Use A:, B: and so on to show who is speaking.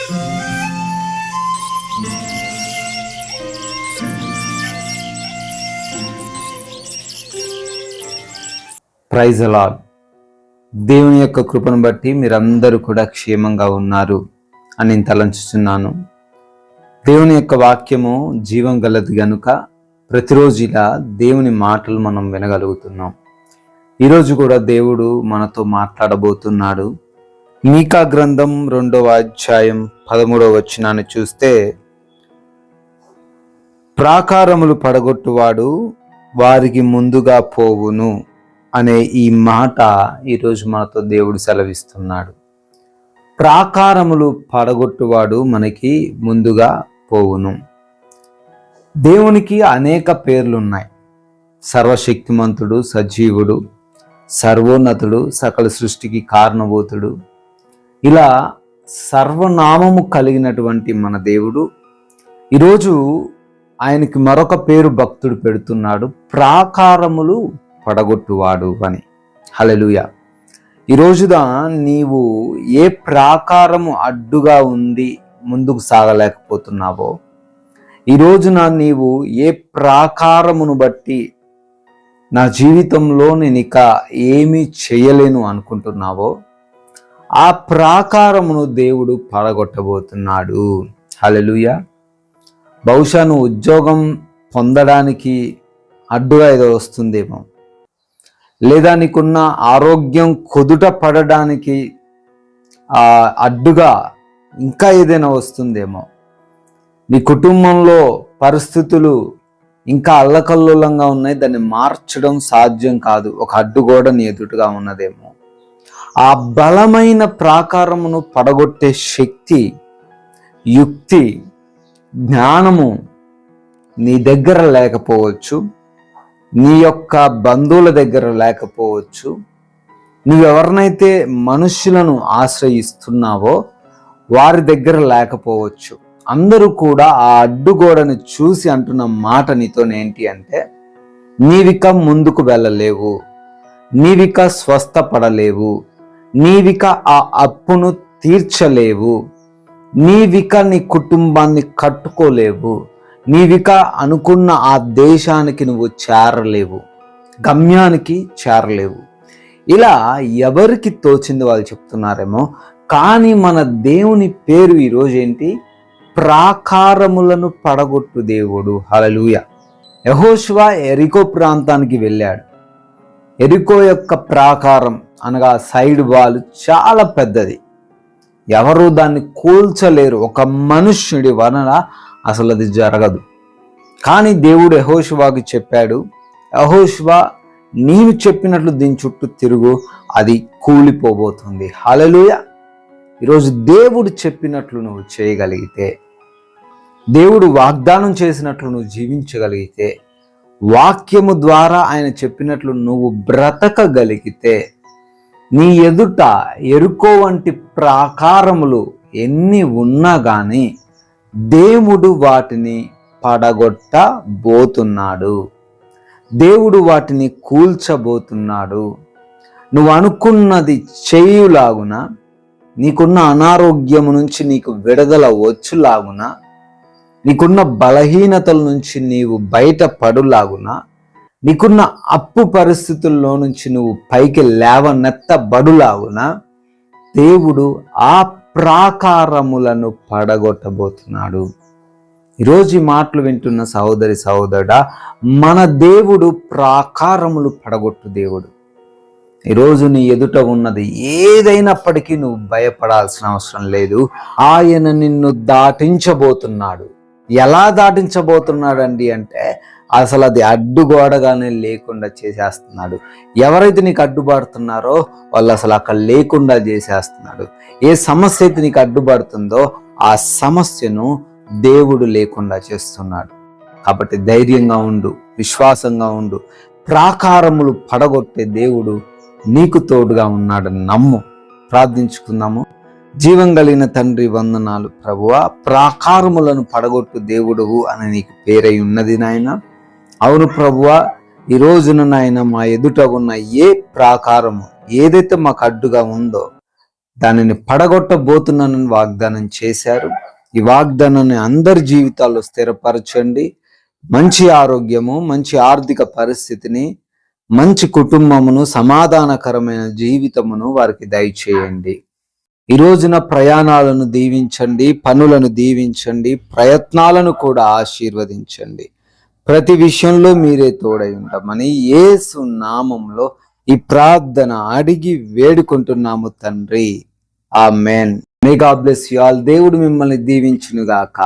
A: Praise the lord. దేవుని యొక్క కృపను బట్టి మీరందరూ కూడా క్షేమంగా ఉన్నారు అని నేను తలంచుతున్నాను. దేవుని యొక్క వాక్యము జీవం గలది గనుక ప్రతిరోజు ఇలా దేవుని మాటలు మనం వినగలుగుతున్నాం. ఈరోజు కూడా దేవుడు మనతో మాట్లాడబోతున్నాడు. మీకా గ్రంథం 2వ అధ్యాయం 13వ వచనాన్ని చూస్తే, ప్రాకారములు పడగొట్టువాడు వారికి ముందుగా పోవును అనే ఈ మాట ఈరోజు మనతో దేవుడు సెలవిస్తున్నాడు. ప్రాకారములు పడగొట్టువాడు మనకి ముందుగా పోవును. దేవునికి అనేక పేర్లున్నాయి. సర్వశక్తిమంతుడు, సజీవుడు, సర్వోన్నతుడు, సకల సృష్టికి కారణభూతుడు, ఇలా సర్వనామము కలిగినటువంటి మన దేవుడు ఈరోజు ఆయనకి మరొక పేరు భక్తుడు పెడుతున్నాడు, ప్రాకారములు పడగొట్టువాడు అని. హల్లెలూయా. ఈరోజుదా నీవు ఏ ప్రాకారము అడ్డుగా ఉంది ముందుకు సాగలేకపోతున్నావో, ఈ రోజున నీవు ఏ ప్రాకారమును బట్టి నా జీవితంలో నేను ఇక ఏమీ చేయలేను అనుకుంటున్నావో, ఆ ప్రాకారమును దేవుడు పడగొట్టబోతున్నాడు. హల్లెలూయా. బహుశా నువ్వు ఉద్యోగం పొందడానికి అడ్డుగా ఏదో వస్తుందేమో, లేదా నీకున్న ఆరోగ్యం కుదుట పడడానికి అడ్డుగా ఇంకా ఏదైనా వస్తుందేమో, నీ కుటుంబంలో పరిస్థితులు ఇంకా అల్లకల్లోలంగా ఉన్నాయి, దాన్ని మార్చడం సాధ్యం కాదు, ఒక అడ్డుగోడ నీ ఎదుటుగా ఉన్నదేమో. ఆ బలమైన ప్రాకారమును పడగొట్టే శక్తి, యుక్తి, జ్ఞానము నీ దగ్గర లేకపోవచ్చు, నీ యొక్క బంధువుల దగ్గర లేకపోవచ్చు, నువ్వెవరినైతే మనుషులను ఆశ్రయిస్తున్నావో వారి దగ్గర లేకపోవచ్చు. అందరూ కూడా ఆ అడ్డుగోడను చూసి అంటున్న మాట నీతోనేంటి అంటే, నీవిక ముందుకు వెళ్ళలేవు, నీవిక స్వస్థపడలేవు, నీవిక ఆ అప్పును తీర్చలేవు, నీవిక నీ కుటుంబాన్ని కట్టుకోలేవు, నీవిక అనుకున్న ఆ దేశానికి నువ్వు చేరలేవు, గమ్యానికి చేరలేవు. ఇలా ఎవరికి తోచింది వాళ్ళు చెప్తున్నారేమో, కానీ మన దేవుని పేరు ఈరోజు ఏంటి? ప్రాకారములను పడగొట్టు దేవుడు. హల్లెలూయా. యెహోషువ ఎరికో ప్రాంతానికి వెళ్ళాడు. ఎరికో యొక్క ప్రాకారం అనగా సైడ్ వాల్ చాలా పెద్దది, ఎవరు దాన్ని కూల్చలేరు, ఒక మనుష్యుడి వలన అసలు అది జరగదు. కానీ దేవుడు యెహోషువకి చెప్పాడు, యెహోషువ నేను చెప్పినట్లు దీని చుట్టూ తిరుగు, అది కూలిపోబోతుంది. హల్లెలూయా. ఈరోజు దేవుడు చెప్పినట్లు నువ్వు చేయగలిగితే, దేవుడు వాగ్దానం చేసినట్లు నువ్వు జీవించగలిగితే, వాక్యము ద్వారా ఆయన చెప్పినట్లు నువ్వు బ్రతకగలిగితే, నీ ఎదుట ఎరుకో వంటి ప్రాకారములు ఎన్ని ఉన్నా కానీ దేవుడు వాటిని పడగొట్టబోతున్నాడు, దేవుడు వాటిని కూల్చబోతున్నాడు. నువ్వు అనుకున్నది చేయులాగున, నీకున్న అనారోగ్యము నుంచి నీకు విడుదల వచ్చులాగున, నీకున్న బలహీనతల నుంచి నీవు బయటపడులాగున, నీకున్న అప్పు పరిస్థితుల్లో నుంచి నువ్వు పైకి లేవనెత్తబడులాగున దేవుడు ఆ ప్రాకారములను పడగొట్టబోతున్నాడు. ఈరోజు ఈ మాటలు వింటున్న సహోదరి సహోదరుడా, మన దేవుడు ప్రాకారములు పడగొట్టు దేవుడు. ఈరోజు నీ ఎదుట ఉన్నది ఏదైనప్పటికీ నువ్వు భయపడాల్సిన అవసరం లేదు. ఆయన నిన్ను దాటించబోతున్నాడు. ఎలా దాటించబోతున్నాడండి అంటే, అసలు అది అడ్డుగోడగానే లేకుండా చేసేస్తున్నాడు. ఎవరైతే నీకు అడ్డుపడుతున్నారో వాళ్ళు అసలు అక్కడ లేకుండా చేసేస్తున్నాడు. ఏ సమస్య అయితే నీకు అడ్డుపడుతుందో ఆ సమస్యను దేవుడు లేకుండా చేస్తున్నాడు. కాబట్టి ధైర్యంగా ఉండు, విశ్వాసంగా ఉండు. ప్రాకారములు పడగొట్టే దేవుడు నీకు తోడుగా ఉన్నాడని నమ్ము. ప్రార్థించుకుందాము. జీవం కలిగిన తండ్రి, వందనాలు ప్రభువా. ప్రాకారములను పడగొట్టు దేవుడువు అని నీకు పేరై ఉన్నది నాయన. అవును ప్రభువా, ఈ రోజున నాయన మా ఎదుట ఉన్న ఏ ప్రాకారము ఏదైతే మాకు అడ్డుగా ఉందో దానిని పడగొట్టబోతున్నానని వాగ్దానం చేశారు. ఈ వాగ్దానాన్ని అందరి జీవితాల్లో స్థిరపరచండి. మంచి ఆరోగ్యము, మంచి ఆర్థిక పరిస్థితిని, మంచి కుటుంబమును, సమాధానకరమైన జీవితమును వారికి దయచేయండి. ఈ రోజున ప్రయాణాలను దీవించండి, పనులను దీవించండి, ప్రయత్నాలను కూడా ఆశీర్వదించండి. ప్రతి విషయంలో మీరే తోడై ఉండమని యేసు నామములో ఈ ప్రార్థన అడిగి వేడుకుంటున్నాము తండ్రి. Amen. May God bless you all. దేవుడు మిమ్మల్ని దీవించును గాక.